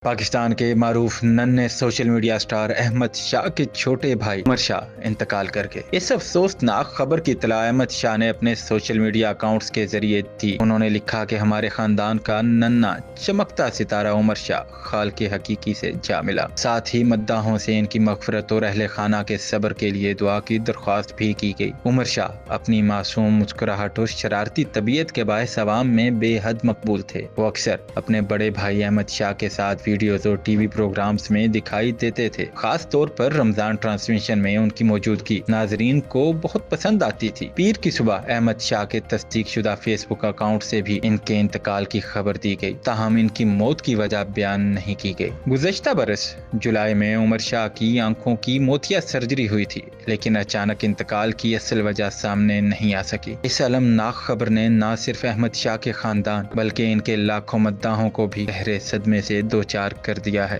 پاکستان کے معروف ننھے social media star Ahmad Shah کے چھوٹے بھائی عمر شاہ انتقال کر گئے۔ اس افسوسناک خبر کی اطلاع احمد شاہ نے اپنے سوشل میڈیا اکاؤنٹس کے ذریعے دی۔ انہوں نے لکھا کہ ہمارے خاندان کا ننھا چمکتا ستارہ عمر شاہ خالق حقیقی سے جا ملا۔ ساتھ ہی مداحوں سے ان کی مغفرت اور اہل خانہ کے صبر کے لیے دعا کی درخواست بھی کی گئی۔ عمر شاہ اپنی معصوم مسکراہٹ اور شرارتی طبیعت کے باعث عوام میں بے حد مقبول تھے۔ وہ اکثر اپنے بڑے بھائی احمد شاہ کے ساتھ ویڈیوز اور ٹی وی پروگرامز میں دکھائی دیتے تھے۔ خاص طور پر رمضان ٹرانسمیشن میں ان کی موجودگی ناظرین کو بہت پسند آتی تھی۔ پیر کی صبح احمد شاہ کے تصدیق شدہ فیس بک اکاؤنٹ سے بھی ان کے انتقال کی خبر دی گئی، تاہم ان کی موت کی وجہ بیان نہیں کی گئی۔ گزشتہ برس جولائی میں عمر شاہ کی آنکھوں کی موتیا سرجری ہوئی تھی، لیکن اچانک انتقال کی اصل وجہ سامنے نہیں آ سکی۔ اس المناک خبر نے نہ صرف احمد شاہ کے خاندان بلکہ ان کے لاکھوں مداحوں کو بھی گہرے صدمے سے دوچار کر دیا ہے۔